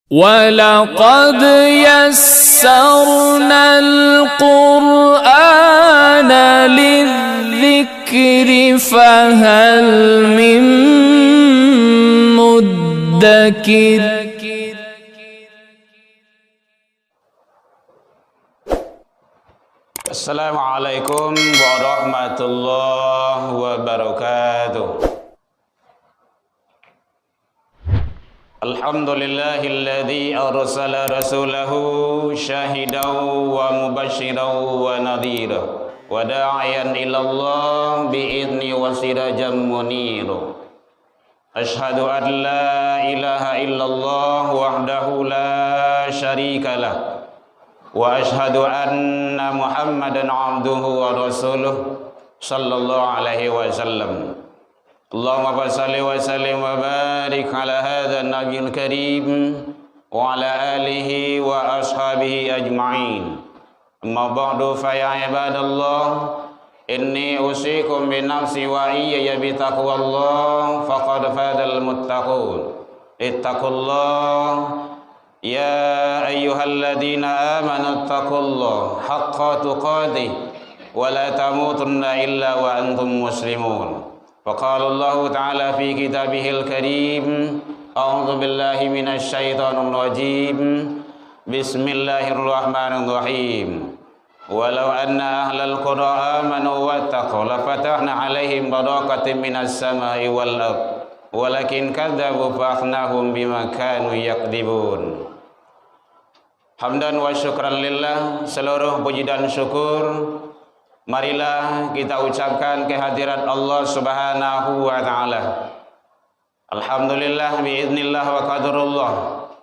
وَلَقَدْ يَسَّرْنَا الْقُرْآنَ لِلذِّكْرِ فَهَلْ مِن مُّدَّكِرٍ. Assalamualaikum warahmatullahi wabarakatuh. Alhamdulillahilladzi arsala rasulahu syahidan wa mubasysyiran wa nadhira wa da'iyan ilallah bi'izni wa sirajan munira. Asyhadu an la ilaha illallah wahdahu la syarikalah wa asyhadu anna Muhammadan abduhu wa rasuluh sallallahu alaihi wasallam. Allahumma salli wa sallim wa barik ala hadzal nabiyil karim wa ala alihi wa ashabihi ajma'in. Amma ba'du fa ya ibadallah, inni usikum bi nafsi wa iyya bi taqwallah faqad fadal muttaqun. Ittaqullah ya ayyuhalladzina amanu ittaqullah haqqa tuqatih wa la tamutunna illa wa antum muslimun. Faqala Allah Ta'ala fi kitabihil karim, a'udzu billahi minasy syaithanir rajim. Bismillahirrahmanirrahim. Walau anna ahlal qura amanu wattaqaw lafatahna 'alaihim barakatin minas sama'i wal ardh. Walakin kadzabu fa akhnahum bima kanu yakdzibun. Hamdan wa syukran lillah, seluruh puji dan syukur marilah kita ucapkan kehadirat Allah Subhanahu wa taala. Alhamdulillah biiznillah wa qadarullah,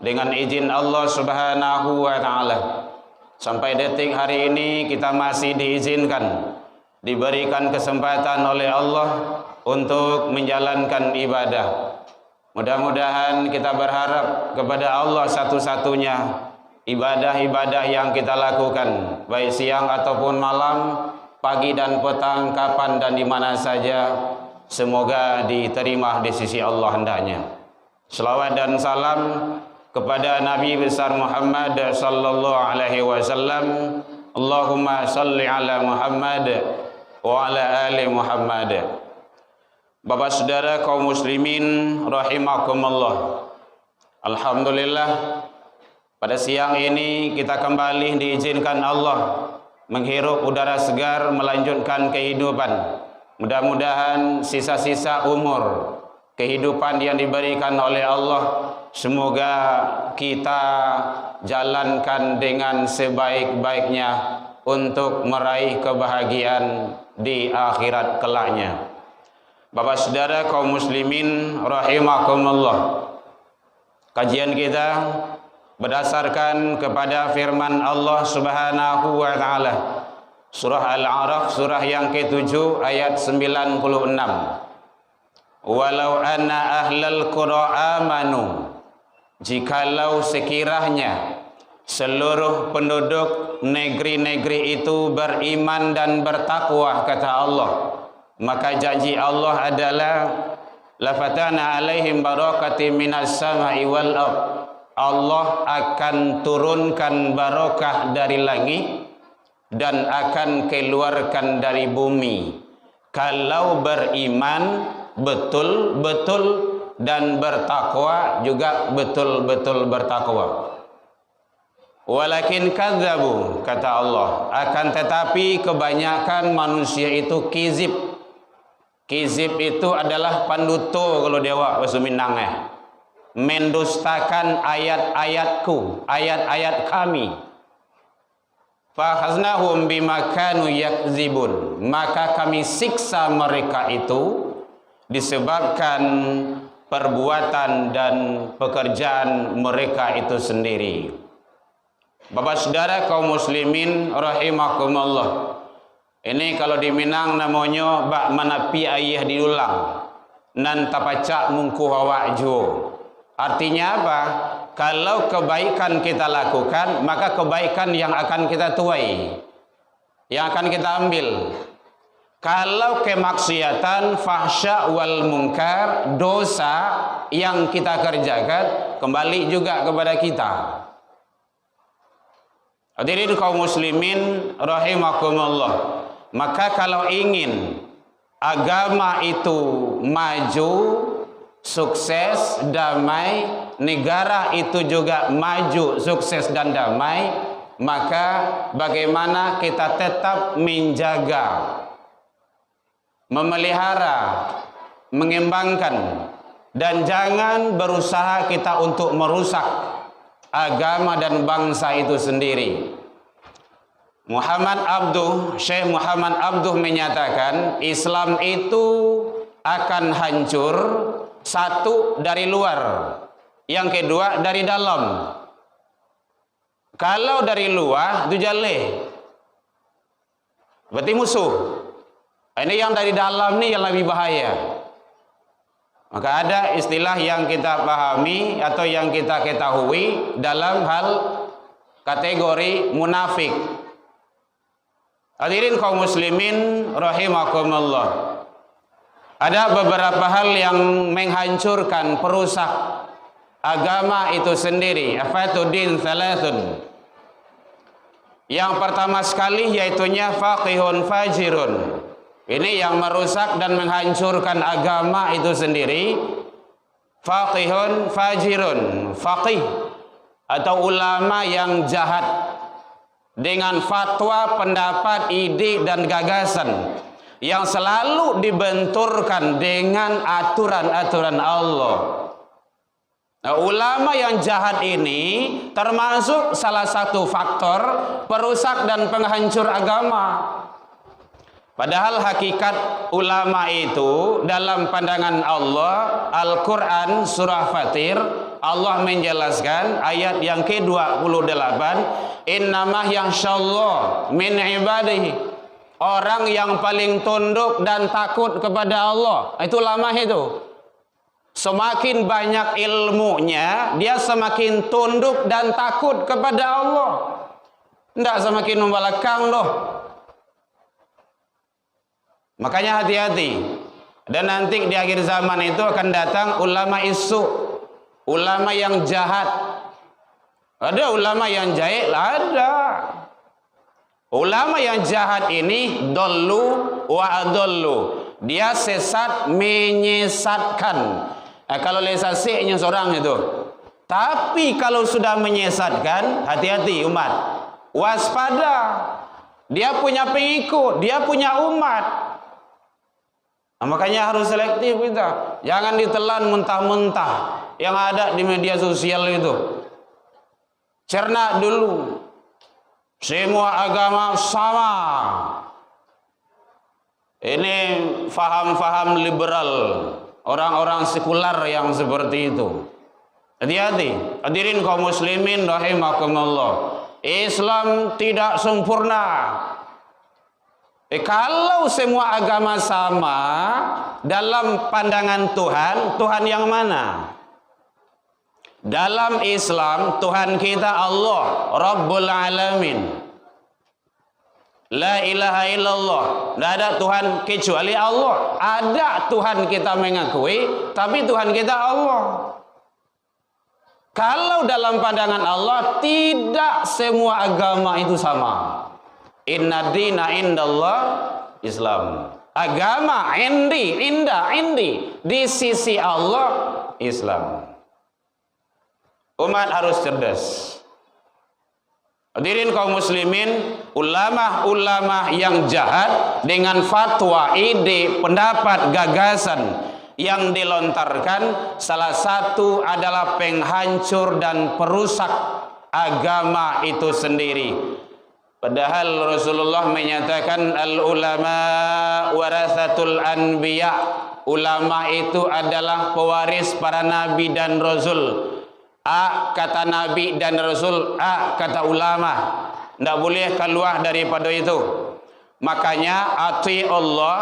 dengan izin Allah Subhanahu wa taala. Sampai detik hari ini kita masih diizinkan, diberikan kesempatan oleh Allah untuk menjalankan ibadah. Mudah-mudahan kita berharap kepada Allah satu-satunya ibadah-ibadah yang kita lakukan, baik siang ataupun malam, pagi dan petang, kapan dan di mana saja, semoga diterima di sisi Allah hendaknya. Selawat dan salam kepada Nabi besar Muhammad sallallahu alaihi wasallam. Allahumma salli ala Muhammad wa ala ali Muhammad. Bapak saudara kaum muslimin rahimakumullah. Alhamdulillah, pada siang ini kita kembali diizinkan Allah menghirup udara segar, melanjutkan kehidupan. Mudah-mudahan sisa-sisa umur kehidupan yang diberikan oleh Allah, semoga kita jalankan dengan sebaik-baiknya untuk meraih kebahagiaan di akhirat kelaknya. Bapak saudara kaum muslimin rahimakumullah, kajian kita berdasarkan kepada firman Allah Subhanahu wa taala, surah Al-A'raf, surah yang ke-7 ayat 96. Walau anna ahlal qura amanu, jikalau sekiranya seluruh penduduk negeri-negeri itu beriman dan bertakwa, kata Allah, maka janji Allah adalah lafatana alaihim barakatin minas sama'i wal ardh. Allah akan turunkan barakah dari langit dan akan keluarkan dari bumi kalau beriman betul-betul dan bertakwa juga betul-betul bertakwa. Walakin kadzabu, kata Allah, akan tetapi kebanyakan manusia itu kizib. Kizib itu adalah panduto kalau dewa bahasa Minang, mendustakan ayat-ayatku, ayat-ayat kami. Fakhaznahum bima kanu yakzibun, maka kami siksa mereka itu disebabkan perbuatan dan pekerjaan mereka itu sendiri. Bapak saudara kaum muslimin rahimakumullah, ini kalau di Minang namanya bak manapi ayah diulang nan tapacak mungku awak jo. Artinya apa? Kalau kebaikan kita lakukan, maka kebaikan yang akan kita tuai, yang akan kita ambil. Kalau kemaksiatan, fahsya wal munkar, dosa, yang kita kerjakan kembali juga kepada kita. Hadirin kaum muslimin rahimakumullah. Maka kalau ingin agama itu maju, sukses, damai, negara itu juga maju, sukses dan damai, maka bagaimana kita tetap menjaga, memelihara, mengembangkan, dan jangan berusaha kita untuk merusak agama dan bangsa itu sendiri. Syekh Muhammad Abduh menyatakan Islam itu akan hancur, satu dari luar, yang kedua dari dalam. Kalau dari luar itu jaleh, berarti musuh. Ini yang dari dalam nih yang lebih bahaya. Maka ada istilah yang kita pahami atau yang kita ketahui dalam hal kategori munafik. Hadirin kaum muslimin rahimakumullah. Ada beberapa hal yang menghancurkan, perusak agama itu sendiri. Afatuddin thalathun. Yang pertama sekali yaitunya faqihun fajirun. Ini yang merusak dan menghancurkan agama itu sendiri. Faqihun fajirun. Faqih atau ulama yang jahat dengan fatwa, pendapat, ide dan gagasan yang selalu dibenturkan dengan aturan-aturan Allah. Nah, ulama yang jahat ini termasuk salah satu faktor perusak dan penghancur agama. Padahal hakikat ulama itu dalam pandangan Allah, Al-Quran surah Fatir, Allah menjelaskan ayat yang ke-28, innamah yakhsyallah min ibadihi, orang yang paling tunduk dan takut kepada Allah, itu ulama itu. Semakin banyak ilmunya, dia semakin tunduk dan takut kepada Allah. Tidak semakin membelakang loh. Makanya hati-hati. Dan nanti di akhir zaman itu akan datang ulama isu, ulama yang jahat. Ada ulama yang jahil, ada. Ulama yang jahat ini dollu wa adollu. Dia sesat menyesatkan. Kalau lesasinya seorang itu. Tapi kalau sudah menyesatkan, hati-hati umat. Waspada. Dia punya pengikut, dia punya umat. Nah, makanya harus selektif kita. Jangan ditelan mentah-mentah yang ada di media sosial itu. Cerna dulu. Semua agama sama. Ini faham-faham liberal, orang-orang sekular yang seperti itu. Hati-hati. Hadirin kaum muslimin rahimakumullah. Islam tidak sempurna. Kalau semua agama sama dalam pandangan Tuhan, Tuhan yang mana? Dalam Islam, Tuhan kita Allah, Rabbul Alamin. La ilaha illallah. Tidak ada Tuhan kecuali Allah. Ada Tuhan kita mengakui, tapi Tuhan kita Allah. Kalau dalam pandangan Allah, tidak semua agama itu sama. Inna dina indallah Islam. Agama indi di sisi Allah Islam. Umat harus cerdas. Hadirin kaum muslimin, ulama-ulama yang jahat dengan fatwa, ide, pendapat, gagasan yang dilontarkan, salah satu adalah penghancur dan perusak agama itu sendiri. Padahal Rasulullah menyatakan al-ulama warathatul anbiya. Ulama itu adalah pewaris para nabi dan rasul. A kata nabi dan rasul, A kata ulama. Tidak boleh keluar daripada itu. Makanya ati Allah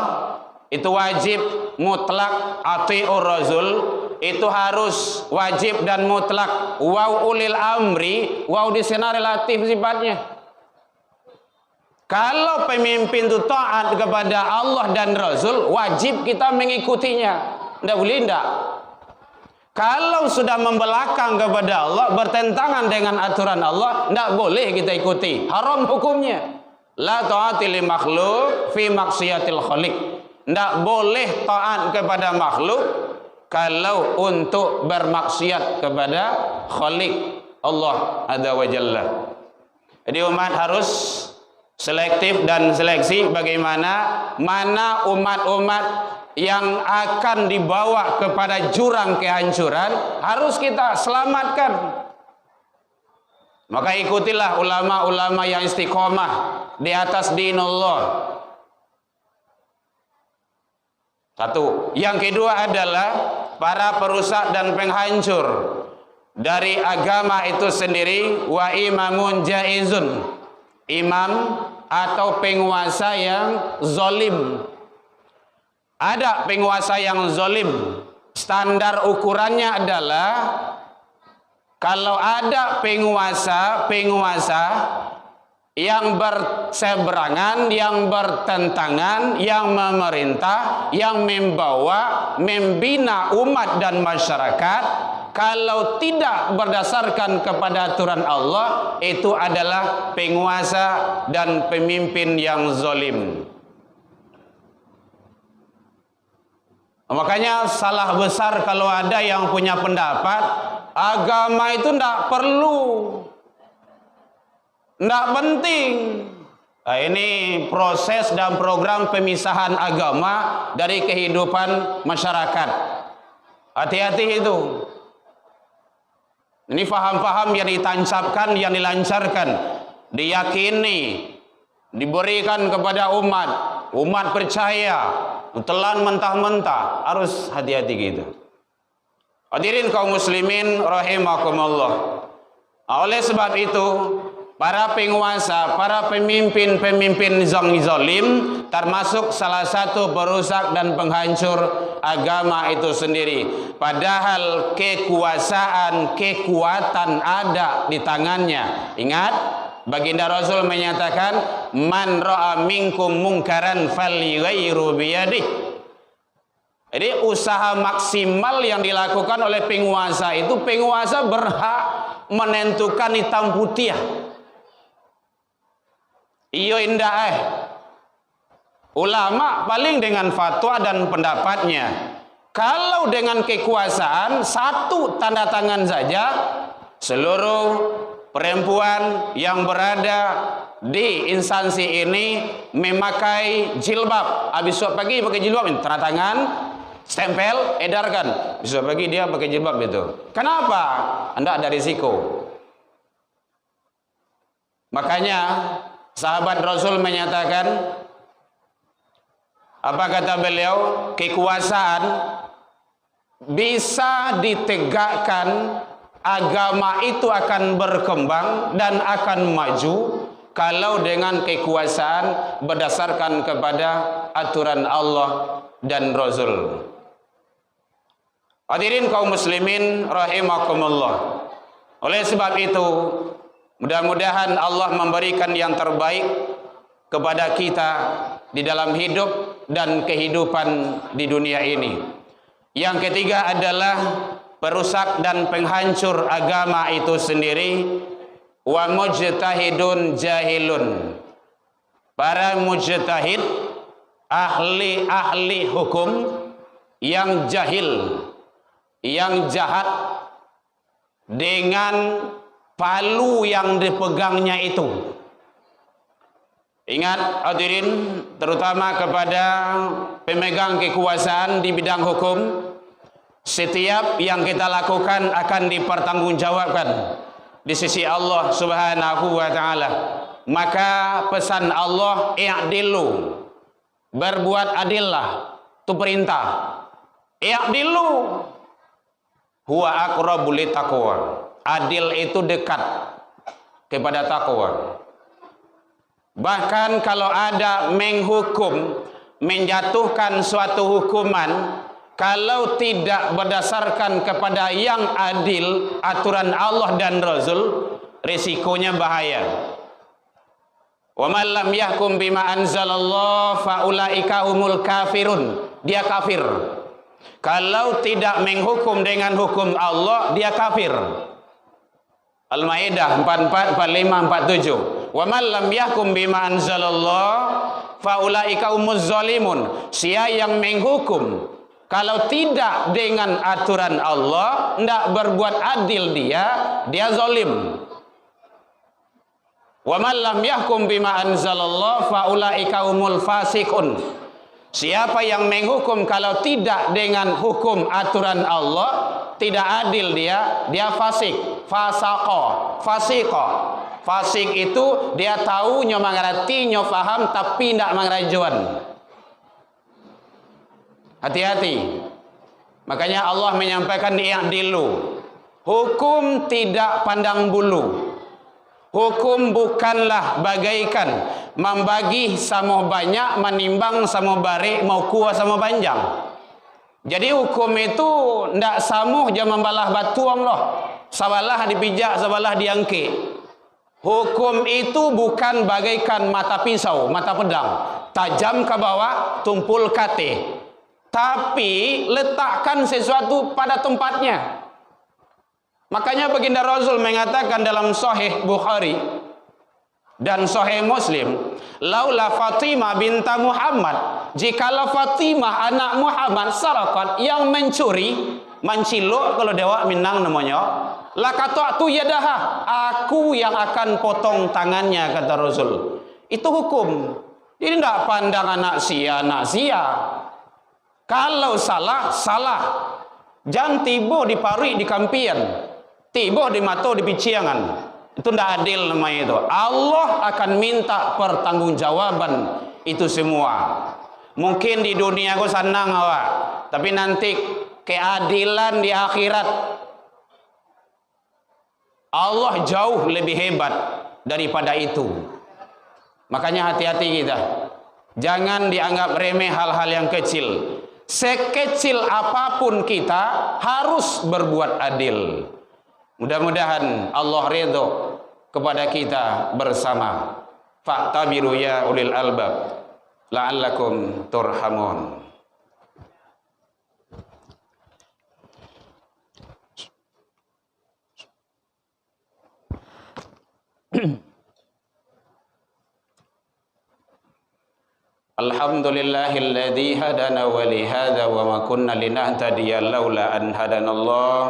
itu wajib mutlak, atiur rasul itu harus wajib dan mutlak. Waw ulil amri, waw di sana relatif sifatnya. Kalau pemimpin itu taat kepada Allah dan Rasul, wajib kita mengikutinya. Tidak boleh tidak. Kalau sudah membelakang kepada Allah, bertentangan dengan aturan Allah, tidak boleh kita ikuti. Haram hukumnya. La ta'ati li makhluk fi maksiatil khaliq. Tidak boleh taat kepada makhluk kalau untuk bermaksiat kepada khaliq Allah Azza wa Jalla. Jadi umat harus selektif dan seleksi bagaimana mana umat-umat yang akan dibawa kepada jurang kehancuran harus kita selamatkan. Maka ikutilah ulama-ulama yang istiqomah di atas dinullah. Satu. Yang kedua adalah para perusak dan penghancur dari agama itu sendiri. Wa imamun jaizun. Imam atau penguasa yang zalim. Ada penguasa yang zalim. Standar ukurannya adalah kalau ada penguasa yang berseberangan, yang bertentangan, yang memerintah, yang membawa, membina umat dan masyarakat, kalau tidak berdasarkan kepada aturan Allah, itu adalah penguasa dan pemimpin yang zalim. Makanya salah besar kalau ada yang punya pendapat agama itu tidak perlu, tidak penting. Nah, ini proses dan program pemisahan agama dari kehidupan masyarakat. Hati-hati itu. Ini faham-faham yang ditancapkan, yang dilancarkan, diyakini, diberikan kepada umat. Umat percaya, telan mentah-mentah, harus hati-hati gitu. Hadirin kaum muslimin rahimakumullah. Oleh sebab itu, para penguasa, para pemimpin zalim termasuk salah satu perusak dan penghancur agama itu sendiri. Padahal kekuasaan, kekuatan ada di tangannya. Ingat, baginda Rasul menyatakan, man ra'a minkum mungkaran falyughayyirhu biyadihi. Jadi usaha maksimal yang dilakukan oleh penguasa itu, penguasa berhak menentukan hitam putih. Iyo indah ulama paling dengan fatwa dan pendapatnya. Kalau dengan kekuasaan satu tanda tangan saja, seluruh perempuan yang berada di instansi ini memakai jilbab. Habis suap pagi pakai jilbab, tanda tangan, stempel, edarkan. Besok pagi dia pakai jilbab itu. Kenapa? Anda ada risiko. Makanya sahabat Rasul menyatakan, apa kata beliau? Kekuasaan bisa ditegakkan, agama itu akan berkembang dan akan maju kalau dengan kekuasaan berdasarkan kepada aturan Allah dan Rasul. Hadirin kaum muslimin rahimakumullah. Oleh sebab itu, mudah-mudahan Allah memberikan yang terbaik kepada kita di dalam hidup dan kehidupan di dunia ini. Yang ketiga adalah perusak dan penghancur agama itu sendiri. Wa mujtahidun jahilun. Para mujtahid, ahli-ahli hukum yang jahil, yang jahat dengan palu yang dipegangnya itu. Ingat hadirin, terutama kepada pemegang kekuasaan di bidang hukum, setiap yang kita lakukan akan dipertanggungjawabkan di sisi Allah Subhanahu wa taala. Maka pesan Allah, i'dilu, berbuat adillah, itu perintah. I'dilu huwa aqrabu littaqwa. Adil itu dekat kepada takwa. Bahkan kalau ada menghukum, menjatuhkan suatu hukuman, kalau tidak berdasarkan kepada yang adil, aturan Allah dan Rasul, risikonya bahaya. Wa man lam yahkum bima anzalallah fa ulaika humul kafirun. Dia kafir. Kalau tidak menghukum dengan hukum Allah, dia kafir. Al-Maidah 44, 45, 47. Wa man lam yahkum bima anzalallah fa ulaika humuz zalimun. Siapa yang menghukum kalau tidak dengan aturan Allah, tidak berbuat adil, dia zalim. Wa man lam yahkum bima anzalallah fa ulaika humul fasiqun. Siapa yang menghukum kalau tidak dengan hukum aturan Allah, tidak adil, dia fasik, fasaqah, fasiqah. Fasik itu dia tahu, nyo mengerti, nyo faham, tapi tidak mengajuan. Hati-hati. Makanya Allah menyampaikan i'dilu. Hukum tidak pandang bulu. Hukum bukanlah bagaikan membagi sama banyak, menimbang sama barik, mau kuah sama panjang. Jadi hukum itu ndak samuh je membalah batuang loh. Sabalah dipijak, sabalah diangkit. Hukum itu bukan bagaikan mata pisau, mata pedang. Tajam ke bawah, tumpul kate. Tapi letakkan sesuatu pada tempatnya. Makanya baginda Rasul mengatakan dalam Sahih Bukhari dan Sahih Muslim, laula Fatimah binta Muhammad, jikalau Fatimah anak Muhammad sarakat, yang mencuri, menciluk kalau dewa Minang namanya, lakatu yadaha, aku yang akan potong tangannya, kata Rasul. Itu hukum. Jadi tidak pandang anak sia. Kalau salah, salah. Jangan tiba di pari di kampian, tiba di mato di piciangan. Itu tidak adil namanya itu. Allah akan minta pertanggungjawaban itu semua. Mungkin di dunia aku senang awak, tapi nanti keadilan di akhirat Allah jauh lebih hebat daripada itu. Makanya hati-hati kita. Jangan dianggap remeh hal-hal yang kecil. Sekecil apapun kita harus berbuat adil. Mudah-mudahan Allah ridho kepada kita bersama. Fa'tabiru ya ulil albab la'allakum turhamun. Alhamdulillahilladzi hadana wa li hadza wa ma kunna linahtadiya laula an hadanallah.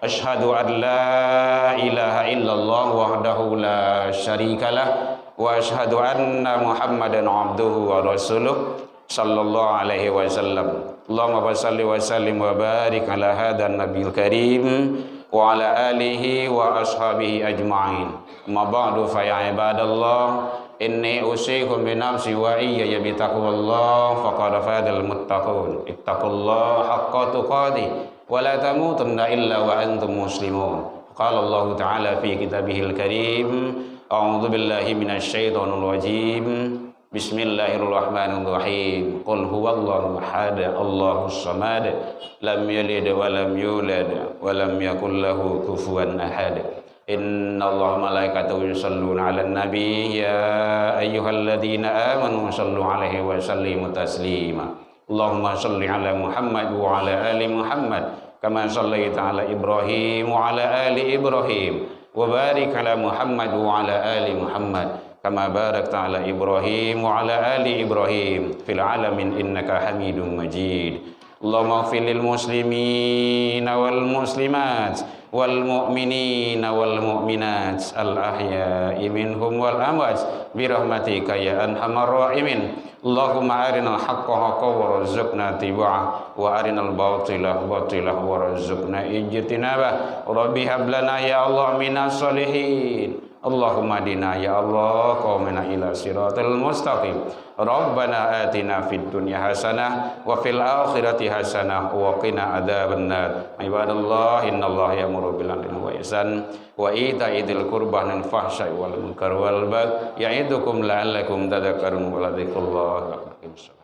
Asyhadu an la ilaha illallah wahdahu la syarikalah wa asyhadu anna Muhammadan abduhu wa rasuluh sallallahu alaihi wasallam. Allahumma shalli wa sallim wa barik ala hadan nabiyil karim wa ala alihi wa ashabihi ajma'in. Amma ba'du fa ya ibadallah, inni usikum bi nafsi wa iyya bi taqwallah faqad fadal muttaqun. Ittaqullaha haqqa tuqatih wa la tamutunna illa wa antum muslimun. Qala Allah ta'ala fi kitabihil karim, a'udzu billahi minasy syaithanir rajim. Bismillahirrahmanirrahim. Qul huwallahu ahad, Allahus samad, lam yalid wa lam yulad wa lam yakul lahu kufuwan ahad. Inna Allah malaikatahu yusalluna ala nabi ya ayyuhalladzina amanu sallu alaihi wa sallimu taslima. Allahumma salli ala Muhammad wa ala ali Muhammad kama sallaita ala Ibrahim wa ala ali Ibrahim wa barik ala Muhammad wa ala ali Muhammad kama barakta ala Ibrahim wa ala ali Ibrahim fil alamin innaka Hamidum Majid. Allahumma ighfir lil muslimina wal muslimat wal mu'minina wal mu'minat al ahya'i minhum wal amwat bi rahmatika ya arhamar rahimin. Allahumma arinal haqqa haqqan warzuqna tiba'ah wa arinal batila batilah warzuqna ijtinabah. Rabbi hab lana ya Allah minas solihin. Allahumma dina ya Allah qawmina ila siratal mustaqim. Rabbana atina fid dunya hasanah wa fil akhirati hasanah wa qina adzabannar. Ibadallah innallaha ya'muru bil 'adli wal ihsan wa ita'i dzil qurba wal fahsya'i wal munkar wal baghi ya'idukum la'allakum tadhakkarun wa la dzikrullahi akbar.